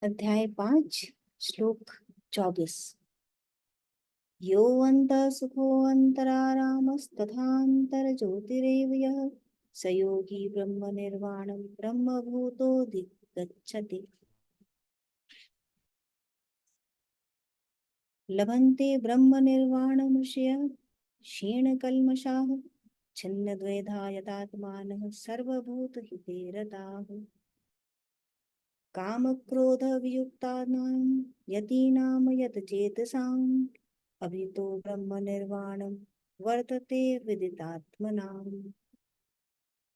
अध्याय 5 श्लोक 24। यो अन्तः सुखोऽन्तरारामस्तथान्तरज्योतिरेव यः स योगी ब्रह्मनिर्वाणं ब्रह्मभूतोऽधिगच्छति। लभन्ते ब्रह्मनिर्वाणमृषयः क्षीणकल्मषाः छिन्नद्वैधा यतात्मानः सर्वभूतहिते रताः। कामक्रोधवियुक्तानां यतीनां यतचेतसाम् अभितो ब्रह्मनिर्वाणं वर्तते विदितात्मनाम्।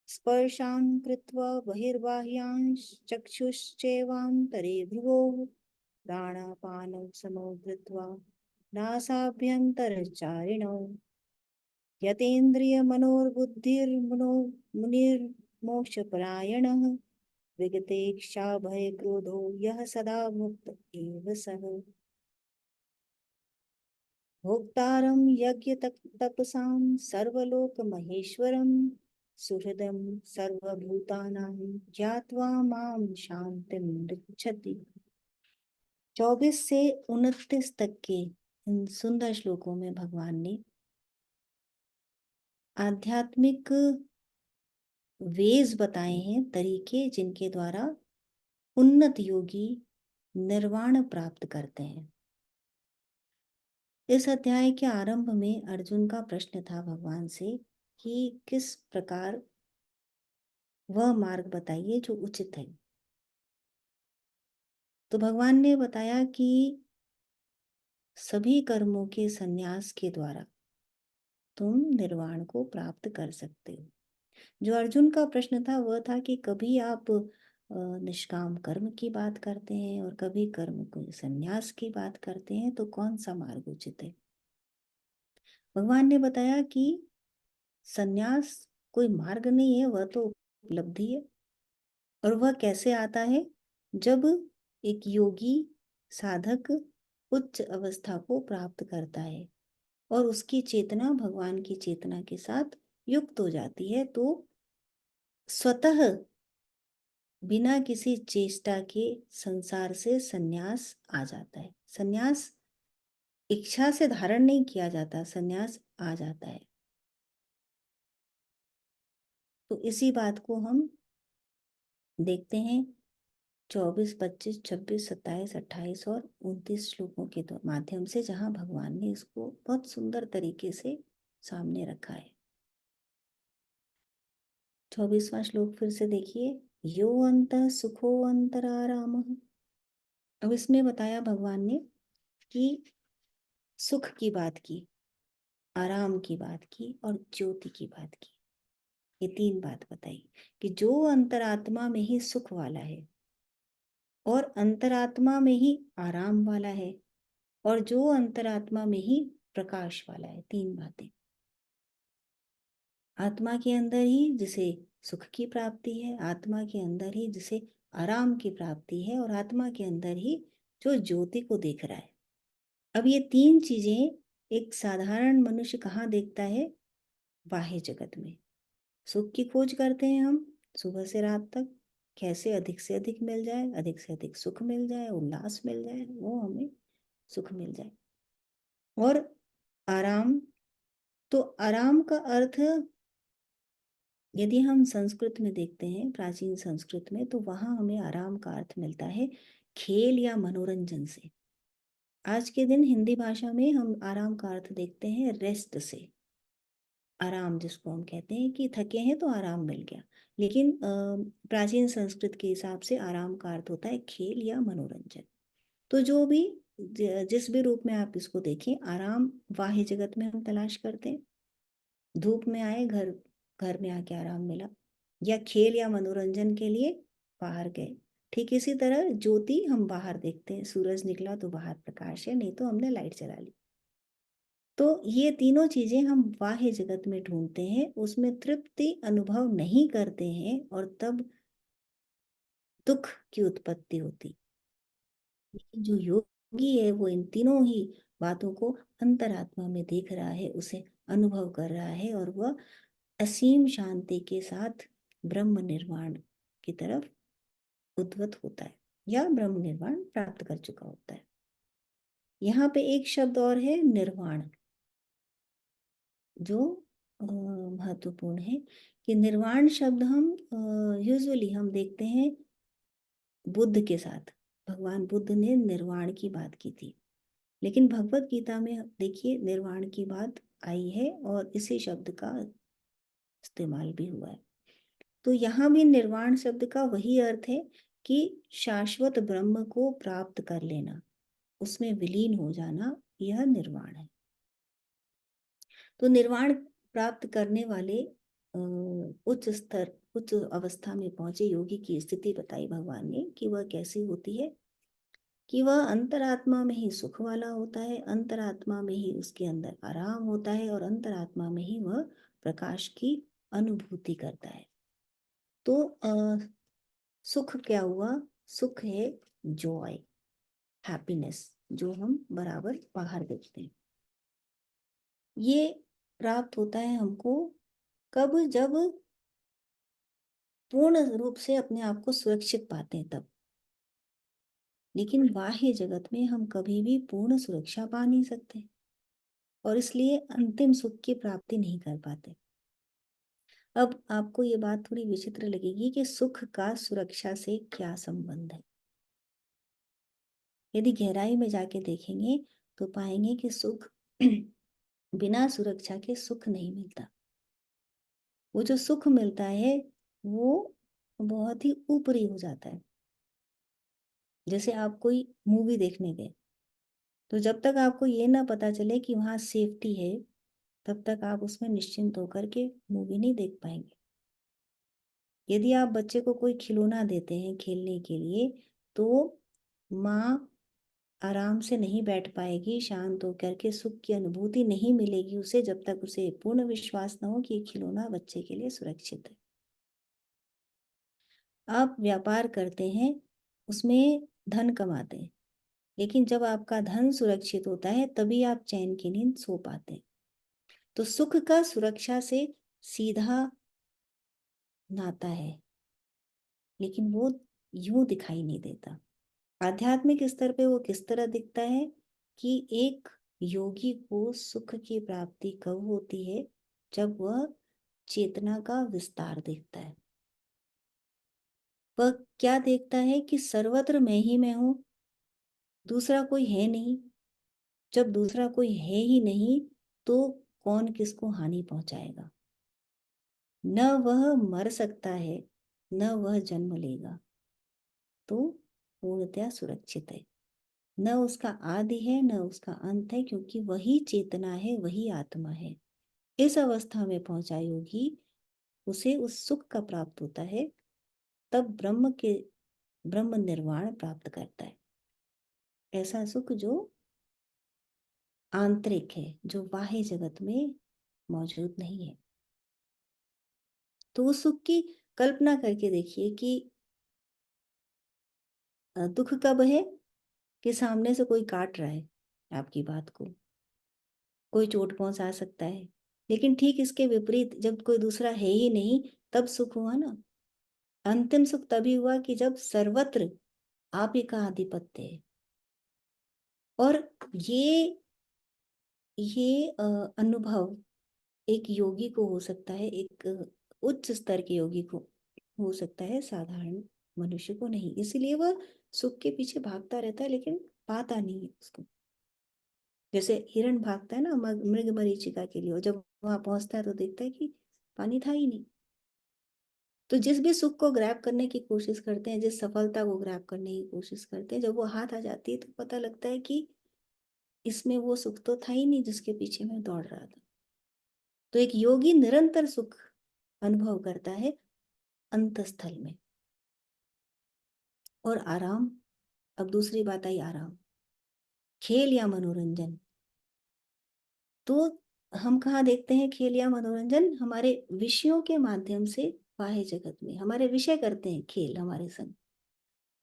स्पर्शान् कृत्वा बहिर्बाह्यांश्चक्षुश्चैवान्तरे भ्रुवोः प्राणापानं समो कृत्वा नासाभ्यन्तरचारिणौ यतेन्द्रियमनोर्बुद्धिर्मनो मुनिर्मोक्षपरायणः विगतेक्षाभयक्रोधो यः सदा मुक्त एव सः। भोक्तारं यज्ञतपसां सर्वलोकमहेश्वरं सुहृदं सर्वभूतानां ज्ञात्वा मां शान्तिं पृच्छति। 24 से 29 तक के इन सुंदर श्लोकों में भगवान ने आध्यात्मिक वेज बताए हैं, तरीके जिनके द्वारा उन्नत योगी निर्वाण प्राप्त करते हैं। इस अध्याय के आरंभ में अर्जुन का प्रश्न था भगवान से कि किस प्रकार वह मार्ग बताइए जो उचित है। तो भगवान ने बताया कि सभी कर्मों के संन्यास के द्वारा तुम निर्वाण को प्राप्त कर सकते हो। जो अर्जुन का प्रश्न था वह था कि कभी आप निष्काम कर्म की बात करते हैं और कभी कर्म को संन्यास की बात करते हैं, तो कौन सा मार्ग उचित है। भगवान ने बताया कि संन्यास कोई मार्ग नहीं है, वह तो उपलब्धि है। और वह कैसे आता है, जब एक योगी साधक उच्च अवस्था को प्राप्त करता है और उसकी चेतना भगवान की चेतना के साथ युक्त हो जाती है, तो स्वतः बिना किसी चेष्टा के संसार से संन्यास आ जाता है। संन्यास इच्छा से धारण नहीं किया जाता, संन्यास आ जाता है। तो इसी बात को हम देखते हैं 24, 25, 26, 27, 28 और 29 श्लोकों के माध्यम से, जहां भगवान ने इसको बहुत सुंदर तरीके से सामने रखा है। 24वां श्लोक फिर से देखिए, यो अंतः सुखो अंतरारामः। अब इसमें बताया भगवान ने कि सुख की बात की, आराम की बात की और ज्योति की बात की। ये तीन बात बताई कि जो अंतरात्मा में ही सुख वाला है और अंतरात्मा में ही आराम वाला है और जो अंतरात्मा में ही प्रकाश वाला है। तीन बातें। आत्मा के अंदर ही जिसे सुख की प्राप्ति है, आत्मा के अंदर ही जिसे आराम की प्राप्ति है और आत्मा के अंदर ही जो ज्योति को देख रहा है। अब ये तीन चीजें एक साधारण मनुष्य कहाँ देखता है, बाह्य जगत में। सुख की खोज करते हैं हम सुबह से रात तक, कैसे अधिक से अधिक मिल जाए, अधिक से अधिक सुख मिल जाए, उल्लास मिल जाए, वो हमें सुख मिल जाए। और आराम, तो आराम का अर्थ यदि हम संस्कृत में देखते हैं, प्राचीन संस्कृत में, तो वहां हमें आराम का अर्थ मिलता है खेल या मनोरंजन से। आज के दिन हिंदी भाषा में हम आराम का अर्थ देखते हैं रेस्ट से। आराम जिसको हम कहते हैं कि थके हैं तो आराम मिल गया, लेकिन प्राचीन संस्कृत के हिसाब से आराम का अर्थ होता है खेल या मनोरंजन। तो जो भी जिस भी रूप में आप इसको देखें, आराम बाह्य जगत में हम तलाश करते हैं, धूप में आए, घर घर में आके आराम मिला, या खेल या मनोरंजन के लिए बाहर गए। ठीक इसी तरह ज्योति हम बाहर देखते हैं, सूरज निकला तो बाहर प्रकाश है, नहीं तो हमने लाइट जला ली। तो ये तीनों चीजें हम बाह्य जगत में ढूंढते हैं, उसमें तृप्ति अनुभव नहीं करते हैं और तब दुख की उत्पत्ति होती। जो योगी है वो इन तीनों ही बातों को अंतरात्मा में देख रहा है, उसे अनुभव कर रहा है और वह असीम शांति के साथ ब्रह्म निर्वाण की तरफ उद्वत होता है। या ब्रह्म निर्वाण प्राप्त कर चुका होता है। यहाँ पे एक शब्द और है निर्वाण, जो महत्वपूर्ण है कि निर्वाण शब्द हम यूजुअली हम देखते हैं बुद्ध के साथ। भगवान बुद्ध ने निर्वाण की बात की थी, लेकिन भगवत गीता में देखिए निर्वाण की बात आई है और इसी शब्द का इस्तेमाल भी हुआ है। तो यहाँ भी निर्वाण शब्द का वही अर्थ है कि शाश्वत ब्रह्म को प्राप्त कर लेना, उसमें विलीन हो जाना, यह निर्वाण है। तो निर्वाण प्राप्त करने वाले उच्च स्तर, उच्च अवस्था में पहुंचे योगी की स्थिति बताई भगवान ने कि वह कैसी होती है, कि वह अंतरात्मा में ही सुख वाला होता है, अंतरात्मा में ही उसके अंदर आराम होता है और अंतरात्मा में ही वह प्रकाश की अनुभूति करता है। तो सुख क्या हुआ? सुख है जॉय, हैप्पीनेस, जो हम बराबर बाहर देखते हैं। ये प्राप्त होता है हमको कब? जब पूर्ण रूप से अपने आप को सुरक्षित पाते हैं तब। लेकिन बाह्य जगत में हम कभी भी पूर्ण सुरक्षा पा नहीं सकते और इसलिए अंतिम सुख की प्राप्ति नहीं कर पाते। अब आपको ये बात थोड़ी विचित्र लगेगी कि सुख का सुरक्षा से क्या संबंध है। यदि गहराई में जाके देखेंगे तो पाएंगे कि सुख बिना सुरक्षा के सुख नहीं मिलता। वो जो सुख मिलता है वो बहुत ही ऊपरी हो जाता है। जैसे आप कोई मूवी देखने गए, तो जब तक आपको ये ना पता चले कि वहाँ सेफ्टी है, तब तक आप उसमें निश्चिंत होकर के मूवी नहीं देख पाएंगे। यदि आप बच्चे को कोई खिलौना देते हैं खेलने के लिए, तो माँ आराम से नहीं बैठ पाएगी, शांत होकर के सुख की अनुभूति नहीं मिलेगी उसे, जब तक उसे पूर्ण विश्वास न हो कि ये खिलौना बच्चे के लिए सुरक्षित है। आप व्यापार करते हैं, उसमें धन कमाते हैं, लेकिन जब आपका धन सुरक्षित होता है तभी आप चैन की नींद सो पाते हैं। तो सुख का सुरक्षा से सीधा नाता है, लेकिन वो यूं दिखाई नहीं देता। आध्यात्मिक स्तर पे वो किस तरह दिखता है कि एक योगी को सुख की प्राप्ति कब होती है? जब वह चेतना का विस्तार देखता है। वह क्या देखता है कि सर्वत्र मैं ही मैं हूं, दूसरा कोई है नहीं। जब दूसरा कोई है ही नहीं तो कौन किसको हानि पहुंचाएगा? न वह मर सकता है, न वह जन्म लेगा, तो पूर्णतया सुरक्षित है। न उसका आदि है न उसका अंत है, क्योंकि वही चेतना है, वही आत्मा है। इस अवस्था में पहुंचा योगी, उसे उस सुख का प्राप्त होता है, तब ब्रह्म निर्वाण प्राप्त करता है। ऐसा सुख जो आंतरिक है, जो बाह्य जगत में मौजूद नहीं है। तो उस सुख की कल्पना करके देखिए कि दुख कब है? कि सामने से कोई काट रहा है आपकी बात को, कोई चोट पहुंचा सकता है। लेकिन ठीक इसके विपरीत जब कोई दूसरा है ही नहीं, तब सुख हुआ ना। अंतिम सुख तभी हुआ कि जब सर्वत्र आप ही का आधिपत्य है। और ये अनुभव एक योगी को हो सकता है, एक उच्च स्तर के योगी को हो सकता है, साधारण मनुष्य को नहीं। इसीलिए वह सुख के पीछे भागता रहता है, लेकिन पाता नहीं है उसको। जैसे हिरण भागता है ना मृग मरीचिका के लिए, और जब वहां पहुंचता है तो देखता है कि पानी था ही नहीं। तो जिस भी सुख को ग्रैब करने की कोशिश करते हैं, जिस सफलता को ग्रैब करने की कोशिश करते हैं, जब वो हाथ आ जाती है तो पता लगता है कि इसमें वो सुख तो था ही नहीं जिसके पीछे मैं दौड़ रहा था। तो एक योगी निरंतर सुख अनुभव करता है अंतस्थल में। और आराम, अब दूसरी बात आई आराम, खेल या मनोरंजन। तो हम कहाँ देखते हैं खेल या मनोरंजन? हमारे विषयों के माध्यम से बाह्य जगत में हमारे विषय करते हैं खेल हमारे संग।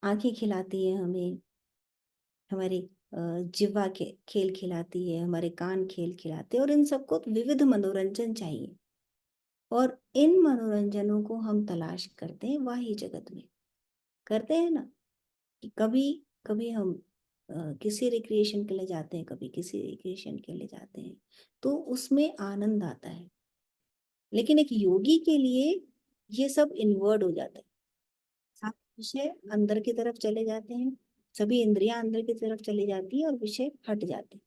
आंखें खिलाती है हमें, हमारी जिह्वा के खेल खिलाती है, हमारे कान खेल खिलाते हैं, और इन सबको विविध मनोरंजन चाहिए। और इन मनोरंजनों को हम तलाश करते हैं बाह्य जगत में, करते हैं ना। कि कभी कभी हम किसी रिक्रिएशन के लिए जाते हैं, कभी किसी रिक्रिएशन के लिए जाते हैं, तो उसमें आनंद आता है। लेकिन एक योगी के लिए ये सब इन्वर्ट हो जाता है, सारे विषय अंदर की तरफ चले जाते हैं, सभी इंद्रियां अंदर की तरफ चली जाती है और विषय हट जाते हैं।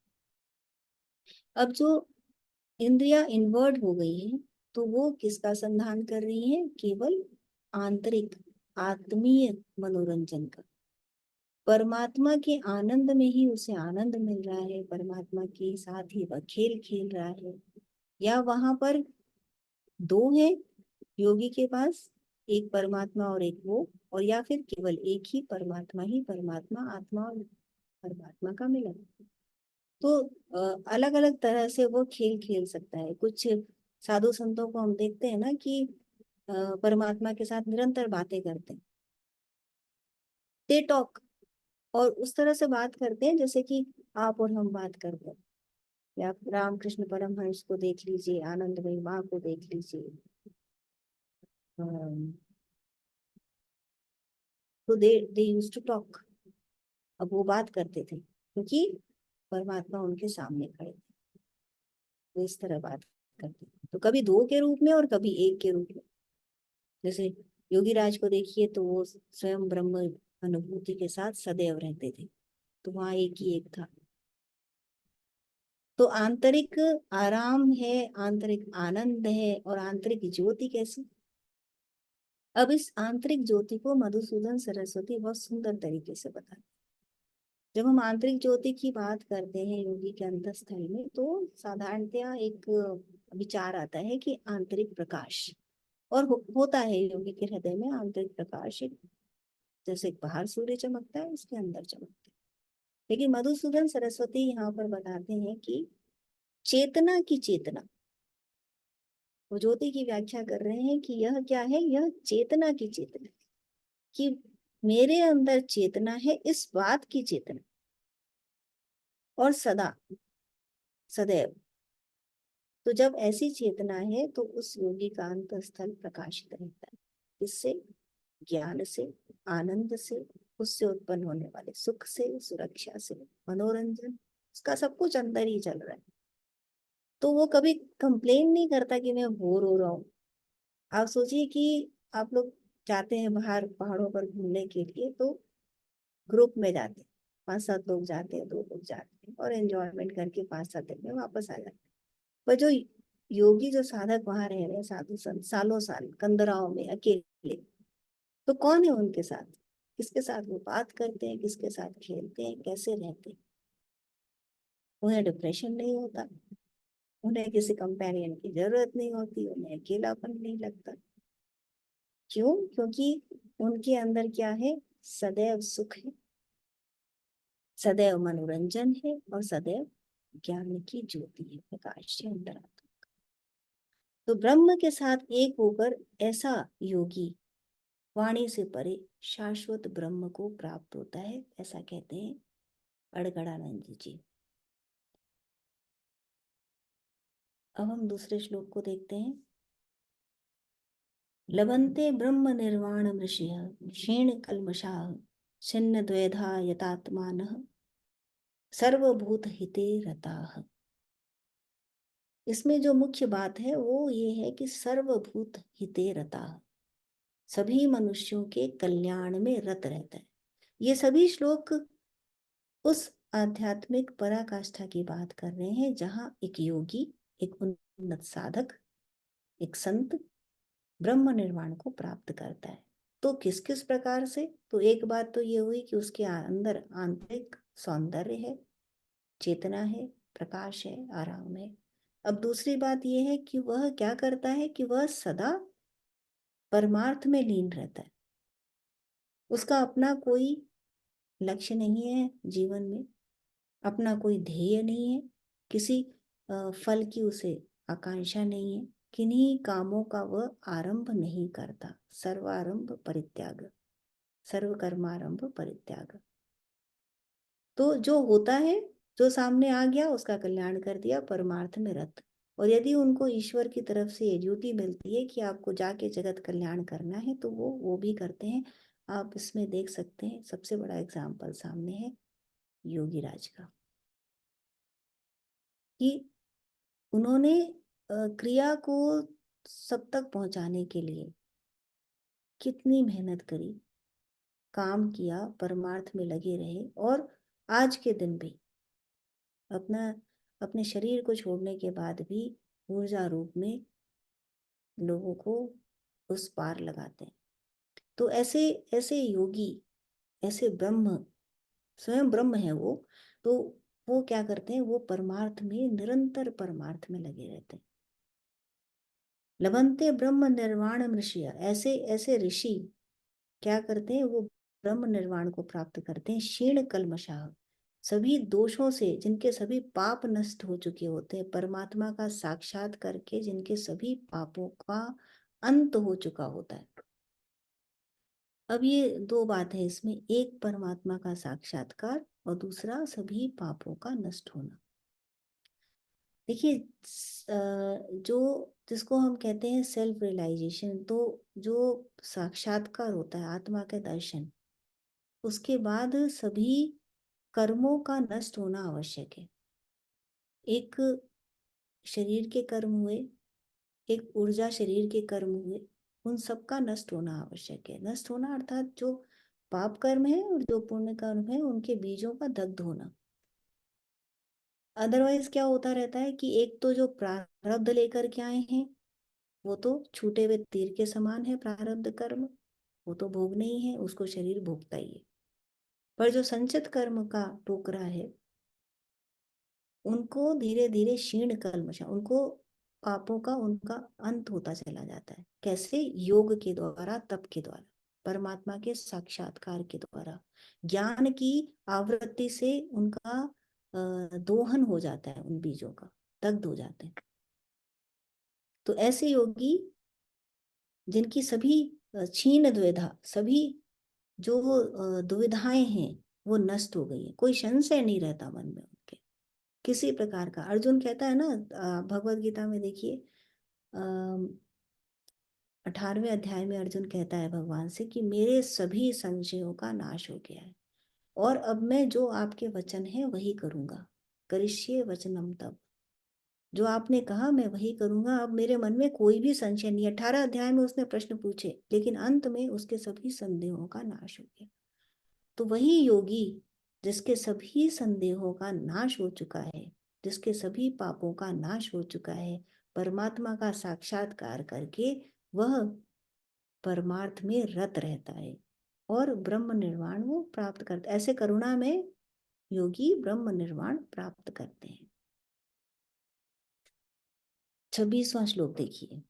अब जो इंद्रियां इन्वर्ट हो गई है, तो वो किसका संधान कर रही है? केवल आंतरिक आत्मीय मनोरंजन का। परमात्मा के आनंद में ही उसे आनंद मिल रहा है, परमात्मा के साथ ही वह खेल खेल रहा है। या वहां पर दो है योगी के पास, एक परमात्मा और एक वो, और या फिर केवल एक ही परमात्मा, ही परमात्मा, आत्मा और परमात्मा का मिलन। तो अलग अलग तरह से वो खेल खेल सकता है। कुछ साधु संतों को हम देखते हैं ना कि परमात्मा के साथ निरंतर बातें करते हैं, दे टॉक, और उस तरह से बात करते हैं जैसे कि आप और हम बात करते हैं। या रामकृष्ण परमहंस को देख लीजिए, आनंदमयी माँ को देख लीजिए, तो दे यूज्ड टू टॉक। अब वो बात करते थे क्योंकि परमात्मा उनके सामने खड़े थे, वो इस तरह बात करते थे। तो कभी दो के रूप में और कभी एक के रूप में। जैसे योगी राज को देखिए, तो वो स्वयं ब्रह्म अनुभूति के साथ सदैव रहते थे, तो वहां एक ही एक था। तो आंतरिक आराम है, आंतरिक आनंद है, और आंतरिक ज्योति कैसी। अब इस आंतरिक ज्योति को मधुसूदन सरस्वती बहुत सुंदर तरीके से बताते। जब हम आंतरिक ज्योति की बात करते हैं योगी के अंतस्थल में, तो साधारणतया एक विचार आता है कि आंतरिक प्रकाश, और होता है योगी के हृदय में आंतरिक प्रकाश। एक जैसे एक बाहर सूर्य चमकता है, उसके अंदर चमकता है। लेकिन मधुसूदन सरस्वती यहाँ पर बताते हैं कि चेतना की चेतना, वो ज्योति की व्याख्या कर रहे हैं कि यह क्या है, यह चेतना की चेतना, कि मेरे अंदर चेतना है, इस बात की चेतना, और सदा सदैव। तो जब ऐसी चेतना है तो उस योगी का अंतस्थल प्रकाशित रहता है। इससे ज्ञान से, आनंद से, उससे उत्पन्न होने वाले सुख से, सुरक्षा से, मनोरंजन, उसका सब कुछ अंदर ही चल रहा है। तो वो कभी कंप्लेन नहीं करता कि मैं बोर हो रहा हूँ। आप सोचिए कि आप लोग जाते हैं बाहर पहाड़ों पर घूमने के लिए, तो ग्रुप में जाते हैं, 5-7 लोग जाते हैं, 2 लोग जाते हैं, और एंजॉयमेंट करके 5-7 दिन में वापस आ जाते हैं। पर जो योगी, जो साधक वहां रह रहे हैं, साधु संत सालों साल कंदराओं में अकेले, तो कौन है उनके साथ, किसके साथ वो बात करते हैं, किसके साथ खेलते हैं, कैसे रहते हैं। उन्हें डिप्रेशन नहीं होता, उन्हें किसी कंपेनियन की जरूरत नहीं होती, उन्हें अकेलापन नहीं लगता। क्यों? क्योंकि उनके अंदर क्या है? सदैव सुख है, सदैव मनोरंजन है, और सदैव ज्ञान की ज्योति है, प्रकाश से अंदर आता। तो ब्रह्म के साथ एक होकर ऐसा योगी वाणी से परे शाश्वत ब्रह्म को प्राप्त होता है, ऐसा कहते हैं अड़गड़ानंद जी। अब हम दूसरे श्लोक को देखते हैं। लभन्ते ब्रह्म निर्वाण ऋषिः क्षीण कल्मषाः छिन्न द्वैधा यतात्मानः सर्वभूत हिते रताः। इसमें जो मुख्य बात है वो ये है कि सर्वभूत हिते रताः, सभी मनुष्यों के कल्याण में रत रहता है। ये सभी श्लोक उस आध्यात्मिक पराकाष्ठा की बात कर रहे हैं जहां एक योगी, एक उन्नत साधक, एक संत ब्रह्म निर्वाण को प्राप्त करता है। तो किस किस प्रकार से? तो एक बात तो ये हुई कि उसके अंदर आंतरिक सौंदर्य है, चेतना है, प्रकाश है, आराम है। अब दूसरी बात यह है कि वह क्या करता है कि वह सदा परमार्थ में लीन रहता है। उसका अपना कोई लक्ष्य नहीं है जीवन में, अपना कोई ध्येय नहीं है, किसी फल की उसे आकांक्षा नहीं है, किन्हीं कामों का वह आरंभ नहीं करता। सर्वारंभ परित्याग, सर्वकर्मारंभ परित्याग। तो जो होता है, जो सामने आ गया उसका कल्याण कर दिया, परमार्थ में रत। और यदि उनको ईश्वर की तरफ से ये ड्यूटी मिलती है कि आपको जाके जगत कल्याण करना है, तो वो भी करते हैं। आप इसमें देख सकते हैं, सबसे बड़ा एग्जाम्पल सामने है योगी राज का, कि उन्होंने क्रिया को सब तक पहुंचाने के लिए कितनी मेहनत करी, काम किया, परमार्थ में लगे रहे, और आज के दिन भी अपना अपने शरीर को छोड़ने के बाद भी ऊर्जा रूप में लोगों को उस पार लगाते हैं। तो ऐसे ऐसे योगी, ऐसे ब्रह्म, स्वयं ब्रह्म है वो, तो वो क्या करते हैं, वो परमार्थ में, निरंतर परमार्थ में लगे रहते हैं। लभन्ते ब्रह्म निर्वाण ऋषि, ऐसे ऐसे ऋषि क्या करते हैं, वो ब्रह्म निर्वाण को प्राप्त करते हैं। क्षीण कल्मषाः, सभी दोषों से, जिनके सभी पाप नष्ट हो चुके होते हैं, परमात्मा का साक्षात करके जिनके सभी पापों का अंत हो चुका होता है। अब ये दो बात है इसमें, एक परमात्मा का साक्षात्कार और दूसरा सभी पापों का नष्ट होना। देखिए, जो जिसको हम कहते हैं सेल्फ रियलाइजेशन, तो जो साक्षात्कार होता है, आत्मा के दर्शन, उसके बाद सभी कर्मों का नष्ट होना आवश्यक है। एक शरीर के कर्म हुए, एक ऊर्जा शरीर के कर्म हुए, उन सब का नष्ट होना आवश्यक है। नष्ट होना अर्थात जो पाप कर्म है और जो पुण्य कर्म है, उनके बीजों का दग्ध होना। अदरवाइज क्या होता रहता है कि एक तो जो प्रारब्ध लेकर के आए हैं, वो तो छूटे हुए तीर के समान है, प्रारब्ध कर्म वो तो भोगना ही है, उसको शरीर भोगता ही है। पर जो संचित कर्म का टोकरा है, उनको धीरे धीरे क्षीण कल्मषा, उनको पापों का उनका अंत होता चला जाता है। कैसे? योग के द्वारा, तप के द्वारा, परमात्मा के साक्षात्कार के द्वारा, ज्ञान की आवृत्ति से उनका दोहन हो जाता है, उन बीजों का दग्ध हो जाते हैं। तो ऐसे योगी जिनकी सभी क्षीण द्विधा, सभी जो दुविधाएं हैं वो नष्ट हो गई है, कोई संशय नहीं रहता मन में उनके किसी प्रकार का। अर्जुन कहता है ना, भगवत गीता में देखिए, 18वें अध्याय में अर्जुन कहता है भगवान से कि मेरे सभी संशयों का नाश हो गया है, और अब मैं जो आपके वचन है वही करूंगा। करिष्ये वचनम तब, जो आपने कहा मैं वही करूंगा, अब मेरे मन में कोई भी संशय नहीं। 18 अध्याय में उसने प्रश्न पूछे, लेकिन अंत में उसके सभी संदेहों का नाश हो गया। तो वही योगी जिसके सभी संदेहों का नाश हो चुका है, जिसके सभी पापों का नाश हो चुका है, परमात्मा का साक्षात्कार करके वह परमार्थ में रत रहता है और ब्रह्म निर्वाण वो प्राप्त करता है। ऐसे करुणा में योगी ब्रह्म निर्वाण प्राप्त करते हैं। 26वां श्लोक देखिए।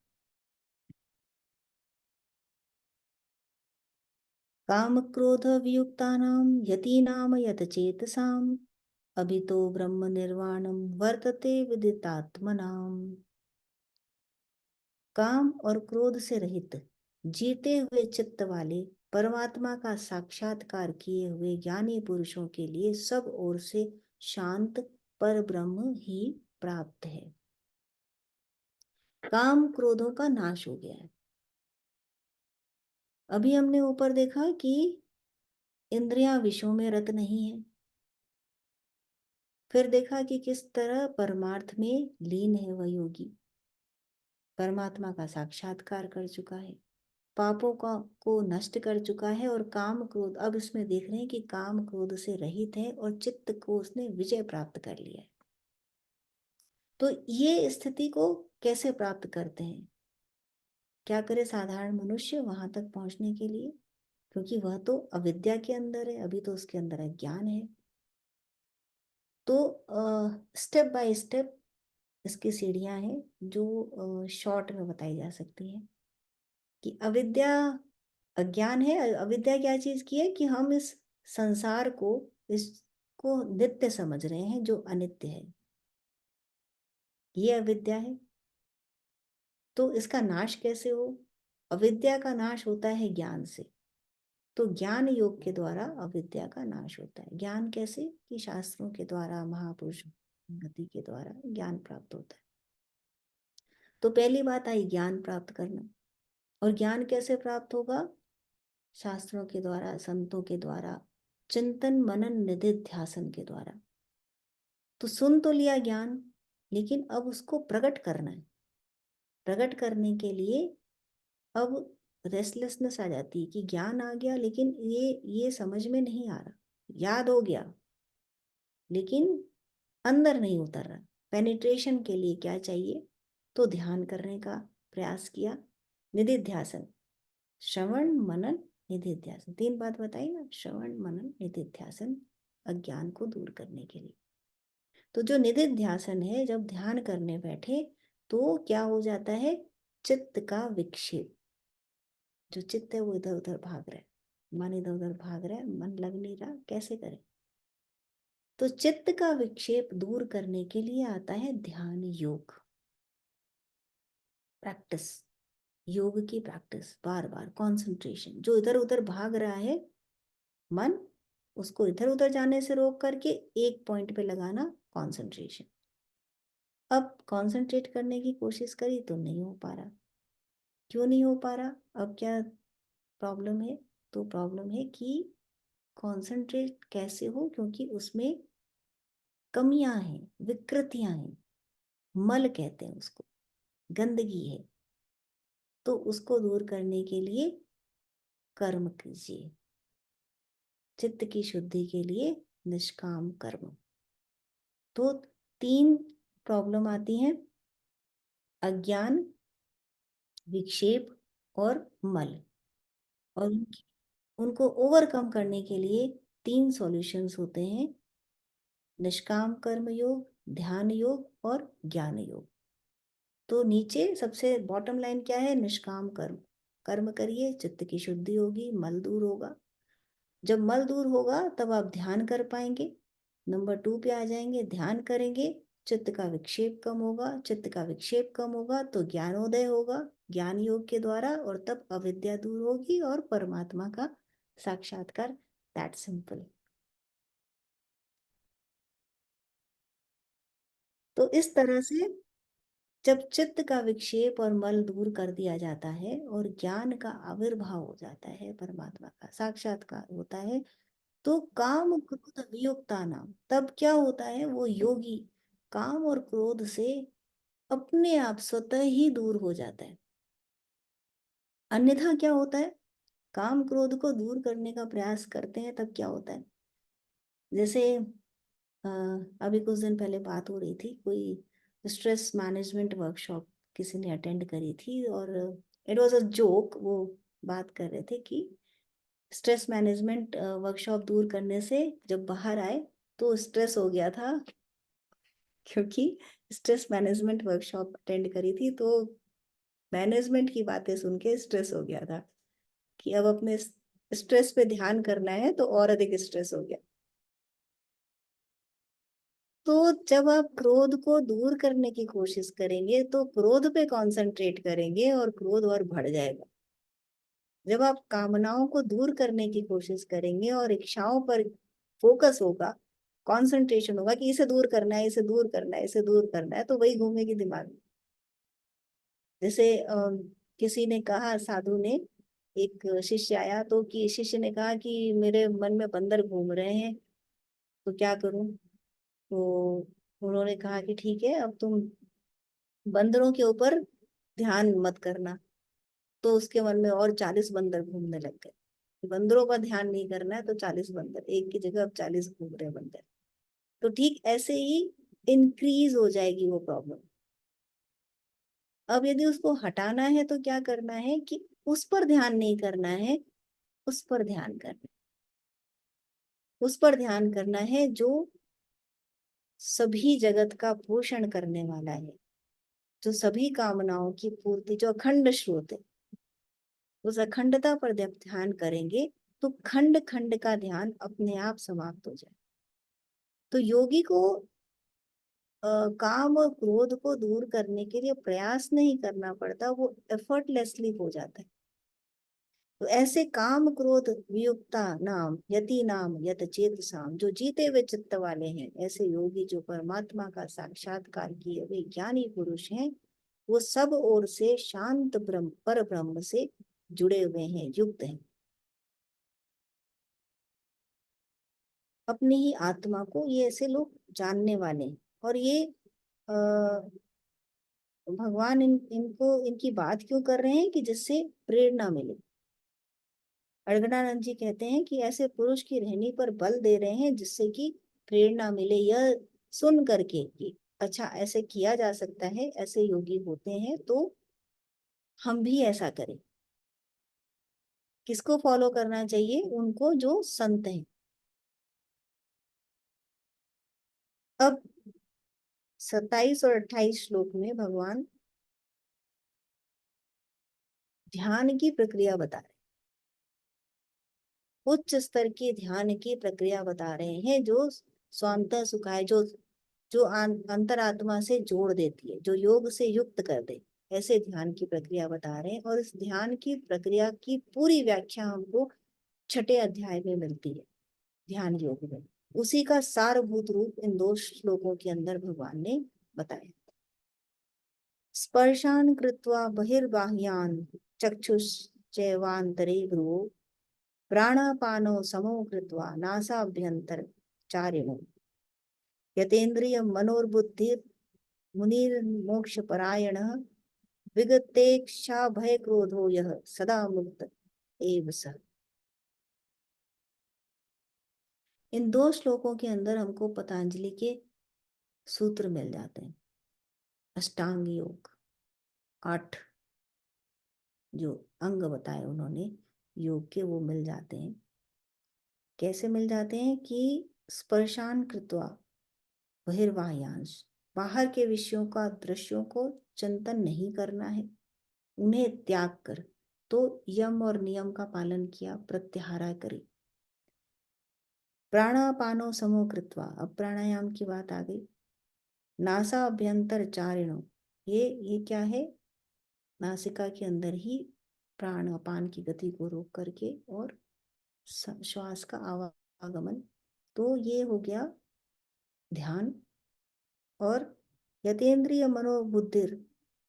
काम क्रोध वियुक्तानां यतीनाम यतचेतसाम अभितो ब्रह्म निर्वाणम वर्तते विदितात्मनाम। काम और क्रोध से रहित, जीते हुए चित्त वाले, परमात्मा का साक्षात्कार किए हुए ज्ञानी पुरुषों के लिए सब ओर से शांत पर ब्रह्म ही प्राप्त है। काम क्रोधों का नाश हो गया है। अभी हमने ऊपर देखा कि इंद्रियां विषयों में रत नहीं है, फिर देखा कि किस तरह परमार्थ में लीन है वह योगी, परमात्मा का साक्षात्कार कर चुका है, पापों का को नष्ट कर चुका है, और काम क्रोध, अब इसमें देख रहे हैं कि काम क्रोध से रहित है और चित्त को उसने विजय प्राप्त कर लिया है। तो ये स्थिति को कैसे प्राप्त करते हैं? क्या करे साधारण मनुष्य वहां तक पहुंचने के लिए? क्योंकि वह तो अविद्या के अंदर है, अभी तो उसके अंदर अज्ञान है। तो स्टेप बाय स्टेप इसकी सीढ़ियां हैं जो शॉर्ट में बताई जा सकती हैं। कि अविद्या, अज्ञान है। अविद्या क्या चीज की है कि हम इस संसार को, इसको नित्य समझ रहे हैं जो अनित्य है, ये अविद्या है। तो इसका नाश कैसे हो? अविद्या का नाश होता है ज्ञान से। तो ज्ञान योग के द्वारा अविद्या का नाश होता है। ज्ञान कैसे? कि शास्त्रों के द्वारा, महापुरुष गति के द्वारा ज्ञान प्राप्त होता है। तो पहली बात आई ज्ञान प्राप्त करना। और ज्ञान कैसे प्राप्त होगा? शास्त्रों के द्वारा, संतों के द्वारा, चिंतन मनन निधिध्यासन के द्वारा। तो सुन तो लिया ज्ञान, लेकिन अब उसको प्रकट करना है। प्रकट करने के लिए अब रेस्टलेसनेस आ जाती है कि ज्ञान आ गया, लेकिन ये समझ में नहीं आ रहा। याद हो गया लेकिन अंदर नहीं उतर रहा। पेनिट्रेशन के लिए क्या चाहिए? तो ध्यान करने का प्रयास किया, निधिध्यासन, श्रवण मनन निधिध्यासन, 3 बात बताई ना, श्रवण मनन निधिध्यासन, अज्ञान को दूर करने के लिए। तो जो निधिध्यासन है, जब ध्यान करने बैठे तो क्या हो जाता है? चित्त का विक्षेप, जो चित्त है वो इधर उधर भाग रहा है, मन इधर उधर भाग रहा है, मन लग नहीं रहा, कैसे करें? तो चित्त का विक्षेप दूर करने के लिए आता है ध्यान योग, प्रैक्टिस, योग की प्रैक्टिस, बार बार कंसंट्रेशन। जो इधर उधर भाग रहा है मन, उसको इधर उधर जाने से रोक करके एक पॉइंट पे लगाना, कंसंट्रेशन। अब कंसंट्रेट करने की कोशिश करी तो नहीं हो पा रहा। क्यों नहीं हो पा रहा? अब क्या प्रॉब्लम है? तो प्रॉब्लम है कि कंसंट्रेट कैसे हो, क्योंकि उसमें कमियां हैं, विकृतियां हैं, मल कहते हैं उसको, गंदगी है। तो उसको दूर करने के लिए कर्म कीजिए, चित्त की शुद्धि के लिए निष्काम कर्म। तो 3 प्रॉब्लम आती हैं, अज्ञान, विक्षेप और मल। और उनको ओवरकम करने के लिए 3 सॉल्यूशंस होते हैं, निष्काम कर्म योग, ध्यान योग और ज्ञान योग। तो नीचे सबसे बॉटम लाइन क्या है? निष्काम कर्म। कर्म करिए, चित्त की शुद्धि होगी, मल दूर होगा। जब मल दूर होगा तब आप ध्यान कर पाएंगे। नंबर 2 पे आ जाएंगे, ध्यान करेंगे, चित्त का विक्षेप कम होगा, चित्त का विक्षेप कम होगा तो ज्ञानोदय होगा ज्ञान योग के द्वारा, और तब अविद्या दूर होगी और परमात्मा का साक्षात्कार। That simple. तो इस तरह से जब चित्त का विक्षेप और मल दूर कर दिया जाता है और ज्ञान का आविर्भाव हो जाता है, परमात्मा का साक्षात्कार होता है, तो काम क्रोध वियुक्ता नाम, तब क्या होता है? वो योगी काम और क्रोध से अपने आप स्वतः ही दूर हो जाता है। अन्यथा क्या होता है? काम क्रोध को दूर करने का प्रयास करते हैं तब क्या होता है? जैसे अ, अभी कुछ दिन पहले बात हो रही थी, कोई स्ट्रेस मैनेजमेंट वर्कशॉप किसी ने अटेंड करी थी, और इट वाज अ जोक। वो बात कर रहे थे कि स्ट्रेस मैनेजमेंट वर्कशॉप दूर करने से जब बाहर आए तो स्ट्रेस हो गया था, क्योंकि स्ट्रेस मैनेजमेंट वर्कशॉप अटेंड करी थी तो मैनेजमेंट की बातें सुन के स्ट्रेस हो गया था कि अब अपने स्ट्रेस पे ध्यान करना है, तो और अधिक स्ट्रेस हो गया। तो जब आप क्रोध को दूर करने की कोशिश करेंगे तो क्रोध पे कंसंट्रेट करेंगे और क्रोध और बढ़ जाएगा। जब आप कामनाओं को दूर करने की कोशिश करेंगे और इच्छाओं पर फोकस होगा, कंसंट्रेशन होगा कि इसे दूर करना है, इसे दूर करना है, इसे दूर करना है, तो वही घूमेगी दिमाग में। जैसे किसी ने कहा, साधु ने, एक शिष्य आया तो कि शिष्य ने कहा कि मेरे मन में बंदर घूम रहे हैं, तो क्या करूं? तो उन्होंने कहा कि ठीक है, अब तुम बंदरों के ऊपर ध्यान मत करना। तो उसके मन में और 40 बंदर घूमने लग गए। बंदरों का ध्यान नहीं करना है तो 40 बंदर एक की जगह अब 40 घूम रहे बंदर। तो ठीक ऐसे ही इंक्रीज हो जाएगी वो प्रॉब्लम। अब यदि उसको हटाना है तो क्या करना है कि उस पर ध्यान नहीं करना है, उस पर ध्यान करना, उस पर ध्यान करना है जो सभी जगत का पोषण करने वाला है, जो सभी कामनाओं की पूर्ति, जो अखंड स्रोत है। उस अखंडता पर जब ध्यान करेंगे तो खंड खंड का ध्यान अपने आप समाप्त हो जाए। तो योगी को काम और क्रोध को दूर करने के लिए प्रयास नहीं करना पड़ता, वो एफर्टलेसली हो जाता है। तो ऐसे काम क्रोध वियुक्ता नाम यति नाम यत चेत साम, जो जीते हुए चित्त वाले हैं, ऐसे योगी जो परमात्मा का साक्षात्कार किए हुए ज्ञानी पुरुष हैं, वो सब ओर से शांत ब्रह्म, पर ब्रह्म से जुड़े हुए हैं, युक्त हैं। अपनी ही आत्मा को, ये ऐसे लोग जानने वाले हैं। और ये भगवान इनको इनकी बात क्यों कर रहे हैं कि जिससे प्रेरणा मिले। अड़गड़ानंद जी कहते हैं कि ऐसे पुरुष की रहनी पर बल दे रहे हैं जिससे कि प्रेरणा मिले, यह सुन करके कि अच्छा ऐसे किया जा सकता है, ऐसे योगी होते हैं, तो हम भी ऐसा करें। किसको फॉलो करना चाहिए? उनको जो संत हैं। अब 27 और 28 श्लोक में भगवान ध्यान की प्रक्रिया बता रहे हैं, उच्च स्तर की ध्यान की प्रक्रिया बता रहे हैं, जो स्वांतः सुखाय, जो अंतरात्मा से जोड़ देती है, जो योग से युक्त कर दे, ऐसे ध्यान की प्रक्रिया बता रहे हैं। और इस ध्यान की प्रक्रिया की पूरी व्याख्या हमको छठे अध्याय में मिलती है, ध्यान योग में। उसी का सारभूत रूप इन दो श्लोकों के अंदर भगवान ने बताया। स्पर्शान कृत्वा बहिर्बाह्यान चक्षुश्चैवान्तरे भ्रुवो प्राणापानो समो कृत्वा नासाभ्यंतर चारिणो यतेन्द्रिय मनोर्बुद्धिर मुनिर्मोक्ष परायणः विगतेक्षा भय क्रोधो यः सदा मुक्त एव सः। इन दो श्लोकों के अंदर हमको पतंजलि के सूत्र मिल जाते हैं। अष्टांग योग, 8 जो अंग बताए उन्होंने योग के, वो मिल जाते हैं। कैसे मिल जाते हैं? कि स्पर्शान कृत्वा बहिर्बाह्यांश, बाहर के विषयों का, दृश्यों को चिंतन नहीं करना है, उन्हें त्याग कर, तो यम और नियम का पालन किया, प्रत्याहार करी। प्राणापानो समो कृत्वा, अब प्राणायाम की बात आ गई। नासा अभ्यंतर चारिणो, ये क्या है? नासिका के अंदर ही प्राण अपान की गति को रोक करके और श्वास का आवागमन, तो ये हो गया ध्यान। और यतेन्द्रिय मनोबुद्धिर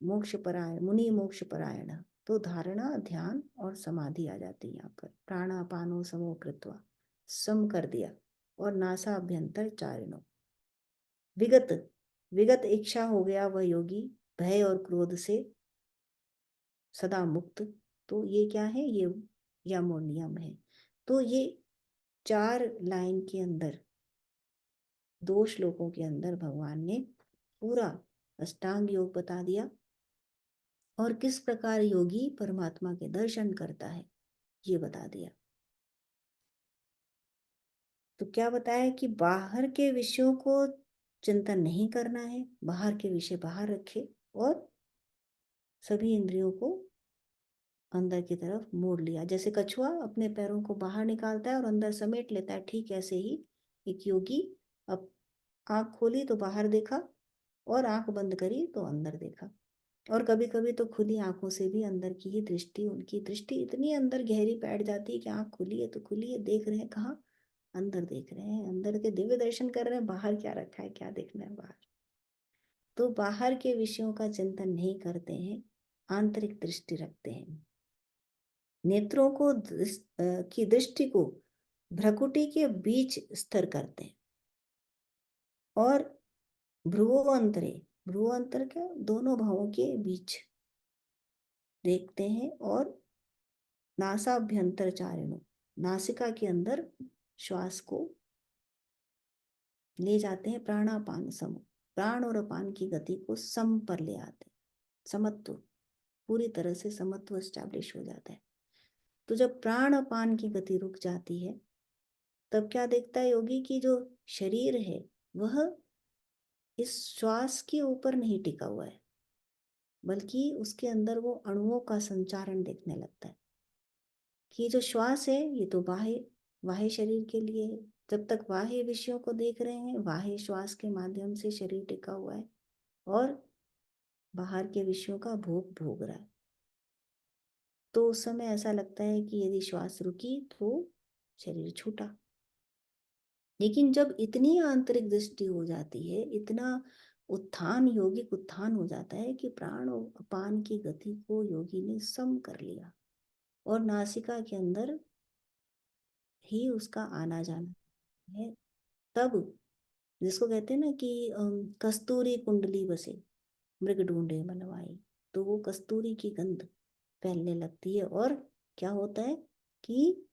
मोक्ष परायण, मुनि मोक्ष परायण, तो धारणा, ध्यान और समाधि आ जाती है यहाँ पर। प्राणापानो समो कृत्वा, सम कर दिया। और नासा अभ्यंतर चारिणो, विगत, विगत इच्छा हो गया वह योगी, भय और क्रोध से सदा मुक्त। तो ये क्या है? ये यम और नियम है। तो ये 4 लाइन के अंदर, 2 श्लोकों के अंदर भगवान ने पूरा अष्टांग योग बता दिया, और किस प्रकार योगी परमात्मा के दर्शन करता है ये बता दिया। तो क्या बताया? कि बाहर के विषयों को चिंतन नहीं करना है, बाहर के विषय बाहर रखे, और सभी इंद्रियों को अंदर की तरफ मोड़ लिया। जैसे कछुआ अपने पैरों को बाहर निकालता है और अंदर समेट लेता है, ठीक ऐसे ही एक योगी अब आंख खोली तो बाहर देखा, और आंख बंद करी तो अंदर देखा। और कभी कभी तो खुली आंखों से भी अंदर की ही दृष्टि, उनकी दृष्टि इतनी अंदर गहरी बैठ जाती है कि आंख खुली है तो खुली है, देख रहे हैं कहाँ? अंदर देख रहे हैं, अंदर के दिव्य दर्शन कर रहे हैं, बाहर क्या रखा है, क्या देखना है बाहर। तो बाहर के विषयों का चिंतन नहीं करते हैं, आंतरिक दृष्टि रखते हैं। नेत्रों को की दृष्टि को भ्रकुटी के बीच स्थिर करते हैं, और भ्रुवोअंतरे, भ्रुवोअंतर के दोनों भावों के बीच देखते हैं, और नासाभ्यंतर चारिणो, नासिका के अंदर श्वास को ले जाते हैं। प्राणापान सम, प्राण और अपान की गति को सम पर ले आते हैं, समत्व, पूरी तरह से समत्व स्टैब्लिश हो जाता है। तो जब प्राण अपान की गति रुक जाती है, तब क्या देखता है योगी? की जो शरीर है वह इस श्वास के ऊपर नहीं टिका हुआ है, बल्कि उसके अंदर वो अणुओं का संचारण देखने लगता है। कि जो श्वास है ये तो बाह्य, बाह्य शरीर के लिए है। जब तक बाह्य विषयों को देख रहे हैं, बाह्य श्वास के माध्यम से शरीर टिका हुआ है, और बाहर के विषयों का भोग भोग रहा है। तो उस समय ऐसा लगता है कि यदि श्वास रुकी तो शरीर छूटा। लेकिन जब इतनी आंतरिक दृष्टि हो जाती है, इतना उत्थान, योगिक उत्थान हो जाता है कि प्राण और अपान की गति को योगी ने सम कर लिया, और नासिका के अंदर ही उसका आना जाना है, तब जिसको कहते हैं ना कि कस्तूरी कुंडली बसे मृग ढूंढे बनवाई, तो वो कस्तूरी की गंध फैलने लगती है और क्या होता है कि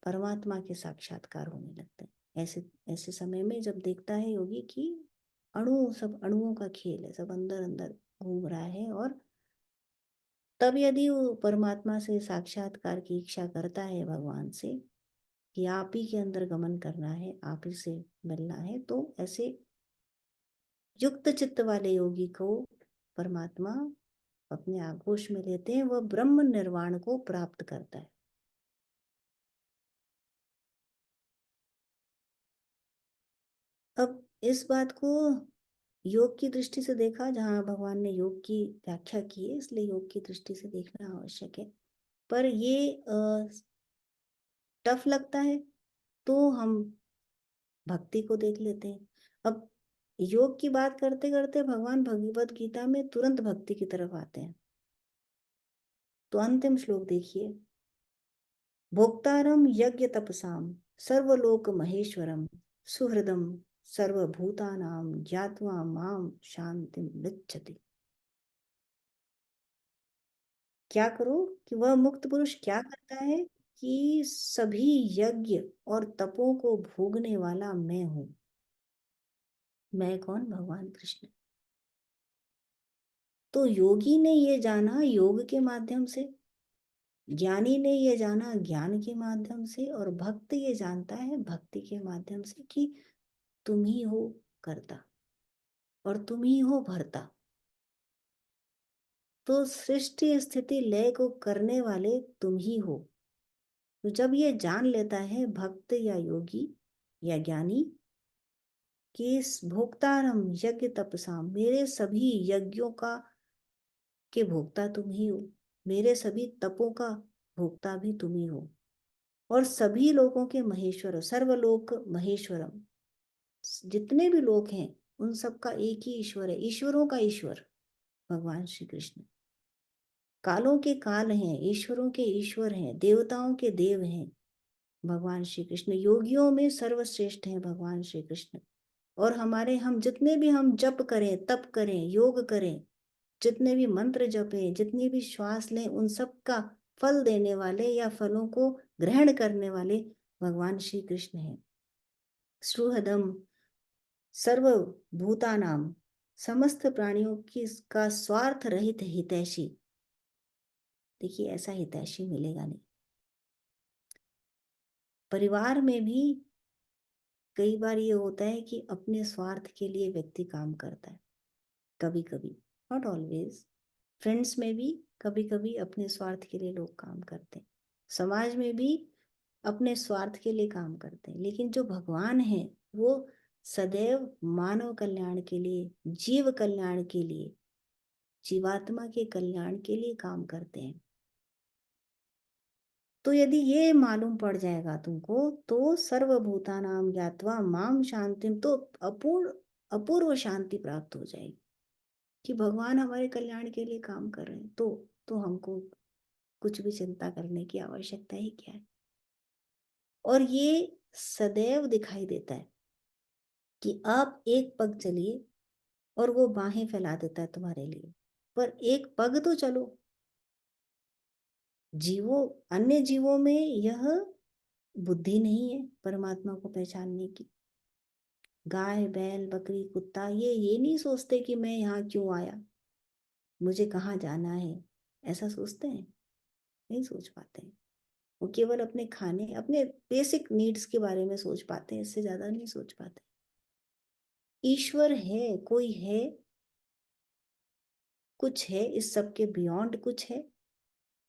परमात्मा के साक्षात्कार होने लगते हैं। ऐसे ऐसे समय में जब देखता है योगी कि सब अणुओं का खेल है, सब अंदर अंदर घूम रहा है, और तब यदि वो परमात्मा से साक्षात्कार की इच्छा करता है भगवान से कि आप ही के अंदर गमन करना है, आप ही से मिलना है, तो ऐसे युक्त चित्त वाले योगी को परमात्मा अपने आगोश में लेते हैं, वह ब्रह्म निर्वाण को प्राप्त करता है। अब इस बात को योग की दृष्टि से देखा, जहाँ भगवान ने योग की व्याख्या की है, इसलिए योग की दृष्टि से देखना आवश्यक है। पर ये टफ लगता है तो हम भक्ति को देख लेते हैं। अब योग की बात करते करते भगवान भगवत गीता में तुरंत भक्ति की तरफ आते हैं। तो अंतिम श्लोक देखिए, भोक्तारम यज्ञ तपसाम सर्वलोक महेश्वरम सुहृदम सर्वभूतानां ज्ञात्वा माम शांतिम गच्छति। क्या करो कि वह मुक्त पुरुष क्या करता है कि सभी यज्ञ और तपों को भोगने वाला मैं हूं। मैं कौन? भगवान कृष्ण। तो योगी ने ये जाना योग के माध्यम से, ज्ञानी ने ये जाना ज्ञान के माध्यम से, और भक्त ये जानता है भक्ति के माध्यम से कि तुम ही हो करता और तुम ही हो भरता। तो सृष्टि स्थिति लय को करने वाले तुम ही हो। तो जब ये जान लेता है भक्त या योगी या ज्ञानी कि भोक्तारम यज्ञ तपसाम, मेरे सभी यज्ञों का के भोक्ता तुम ही हो, मेरे सभी तपों का भोक्ता भी तुम ही हो, और सभी लोगों के महेश्वर हो, सर्वलोक महेश्वरम, जितने भी लोग हैं उन सब का एक ही ईश्वर है, ईश्वरों का ईश्वर भगवान श्री कृष्ण। कालों के काल हैं, ईश्वरों के ईश्वर हैं, देवताओं के देव हैं भगवान श्री कृष्ण। योगियों में सर्वश्रेष्ठ हैं भगवान श्री कृष्ण। और हम जितने भी हम जप करें, तप करें, योग करें, जितने भी मंत्र जपें, जितनी भी श्वास लें, उन सब का फल देने वाले या फलों को ग्रहण करने वाले भगवान श्री कृष्ण हैं। सुहृदम सर्वभूतानाम, समस्त प्राणियों की का स्वार्थ रहित हितैषी। देखिए ऐसा हितैषी मिलेगा नहीं। परिवार में भी कई बार ये होता है कि अपने स्वार्थ के लिए व्यक्ति काम करता है, कभी कभी, नॉट ऑलवेज। फ्रेंड्स में भी कभी कभी अपने स्वार्थ के लिए लोग काम करते हैं, समाज में भी अपने स्वार्थ के लिए काम करते हैं। लेकिन जो भगवान है वो सदैव मानव कल्याण के लिए, जीव कल्याण के लिए, जीवात्मा के कल्याण के लिए काम करते हैं। तो यदि ये मालूम पड़ जाएगा तुमको, तो सर्वभूतानाम ज्ञात्वा माम शांतिम, तो अपूर्व अपूर्व शांति प्राप्त हो जाएगी कि भगवान हमारे कल्याण के लिए काम कर रहे हैं। तो हमको कुछ भी चिंता करने की आवश्यकता ही क्या है। और ये सदैव दिखाई देता है कि आप एक पग चलिए और वो बाहें फैला देता है तुम्हारे लिए, पर एक पग तो चलो। जीवों अन्य जीवों में यह बुद्धि नहीं है परमात्मा को पहचानने की। गाय बैल बकरी कुत्ता ये नहीं सोचते कि मैं यहाँ क्यों आया, मुझे कहाँ जाना है, ऐसा सोचते हैं? नहीं सोच पाते हैं। वो केवल अपने खाने, अपने बेसिक नीड्स के बारे में सोच पाते हैं, इससे ज्यादा नहीं सोच पाते। ईश्वर है, कोई है, कुछ है, इस सब के बियॉन्ड कुछ है,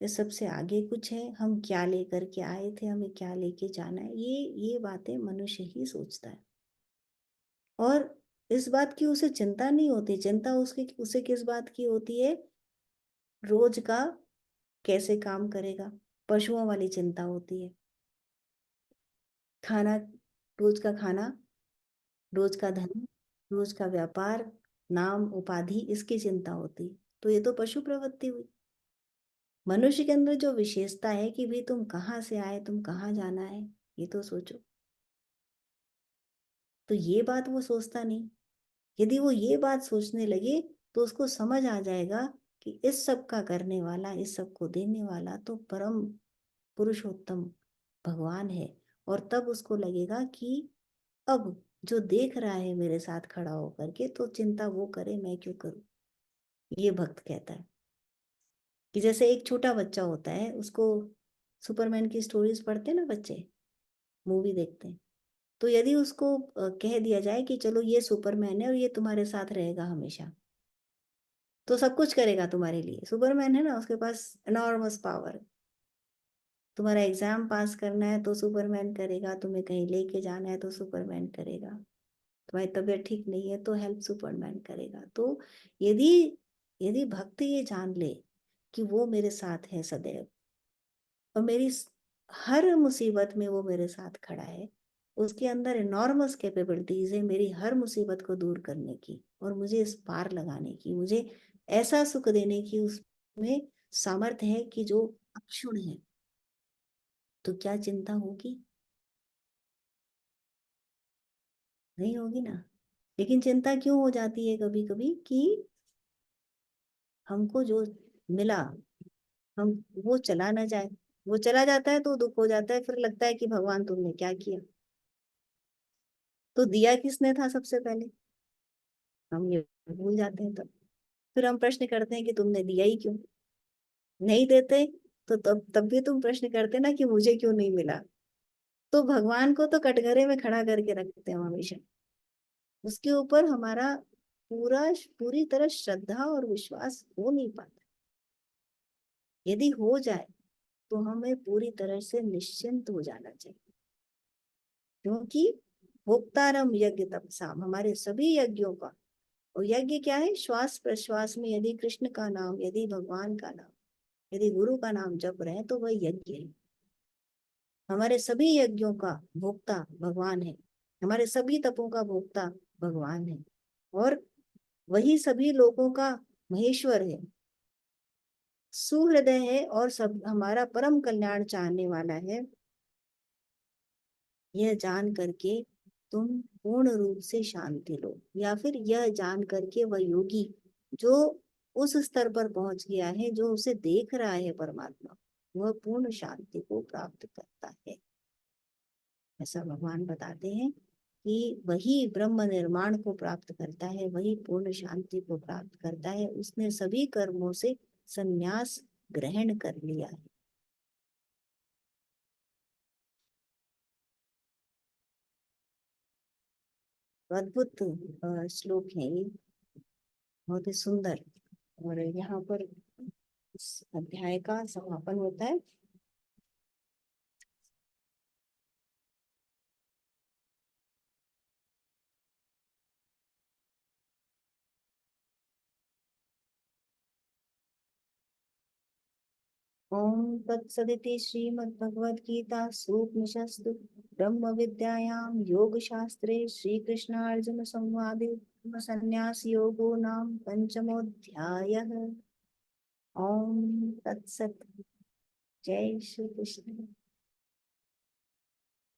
इस सबसे आगे कुछ है। हम क्या लेकर के आए थे, हमें क्या लेके जाना है, ये बातें मनुष्य ही सोचता है। और इस बात की उसे चिंता नहीं होती। चिंता उसे किस बात की होती है? रोज का कैसे काम करेगा, पशुओं वाली चिंता होती है। खाना, रोज का खाना, रोज का धन, रोज का व्यापार, नाम उपाधि, इसकी चिंता होती है। तो ये तो पशु प्रवृत्ति हुई। मनुष्य के अंदर जो विशेषता है कि भाई तुम कहाँ से आए, तुम कहाँ जाना है, ये तो सोचो। तो ये बात वो सोचता नहीं। यदि वो ये बात सोचने लगे तो उसको समझ आ जाएगा कि इस सब का करने वाला, इस सब को देने वाला तो परम पुरुषोत्तम भगवान है। और तब उसको लगेगा कि अब जो देख रहा है मेरे साथ खड़ा होकर के, तो चिंता वो करे, मैं क्यों करूं। ये भक्त कहता है कि जैसे एक छोटा बच्चा होता है, उसको सुपरमैन की स्टोरीज पढ़ते हैं ना बच्चे, मूवी देखते हैं, तो यदि उसको कह दिया जाए कि चलो ये सुपरमैन है और ये तुम्हारे साथ रहेगा हमेशा, तो सब कुछ करेगा तुम्हारे लिए। सुपरमैन है ना, उसके पास एनॉर्मस पावर। तुम्हारा एग्जाम पास करना है तो सुपरमैन करेगा, तुम्हें कहीं लेके जाना है तो सुपरमैन करेगा, तुम्हारी तबीयत ठीक नहीं है तो हेल्प सुपरमैन करेगा। तो यदि यदि भक्त ये जान ले कि वो मेरे साथ है सदैव, और मेरी हर मुसीबत में वो मेरे साथ खड़ा है, उसके अंदर इनॉर्मस कैपेबिलिटीज है मेरी हर मुसीबत को दूर करने की और मुझे इस पार लगाने की, मुझे ऐसा सुख देने की उसमें सामर्थ्य है कि जो अक्षुण है, तो क्या चिंता होगी? नहीं होगी ना। लेकिन चिंता क्यों हो जाती है कभी कभी कि हमको जो मिला, हम वो चला ना जाए। वो चला जाता है तो दुख हो जाता है, फिर लगता है कि भगवान तुमने क्या किया। तो दिया किसने था सबसे पहले, हम ये भूल जाते हैं तब। फिर हम प्रश्न करते हैं कि तुमने दिया ही क्यों। नहीं देते तो तब तब भी तुम प्रश्न करते ना कि मुझे क्यों नहीं मिला। तो भगवान को तो कटघरे में खड़ा करके रखते हैं हम हमेशा। उसके ऊपर हमारा पूरी तरह श्रद्धा और विश्वास हो नहीं पाता। यदि हो जाए तो हमें पूरी तरह से निश्चिंत हो जाना चाहिए, क्योंकि भोक्तारम यज्ञ तपसाम, हमारे सभी यज्ञों का। और यज्ञ क्या है? श्वास प्रश्वास में यदि कृष्ण का नाम, यदि भगवान का नाम, यदि गुरु का नाम जप रहे हैं तो वह यज्ञ है। हमारे सभी यज्ञों का भोक्ता भगवान है, हमारे सभी तपों का भोक्ता भगवान है, और वही सभी लोगों का महेश्वर है, सुहृदय है, और सब हमारा परम कल्याण चाहने वाला है। यह जान करके तुम पूर्ण रूप से शांति लो, या फिर यह जान करके वह योगी जो उस स्तर पर पहुंच गया है, जो उसे देख रहा है परमात्मा, वह पूर्ण शांति को प्राप्त करता है। ऐसा भगवान बताते हैं कि वही ब्रह्म निर्माण को प्राप्त करता है, वही पूर्ण शांति को प्राप्त करता है। उसने सभी कर्मों से संन्यास ग्रहण कर लिया है। तो अद्भुत श्लोक है ये, बहुत ही सुंदर। और यहाँ पर इस अध्याय का समापन होता है। ओम तत्सदिति श्रीमद्भगवद गीता सूपनिषत्सु ब्रह्म विद्यायां योग शास्त्रे श्री कृष्णार्जुन संवादे संन्यास योगो नाम पंचमोऽध्यायः। ओम तत्सत। जय श्री कृष्ण।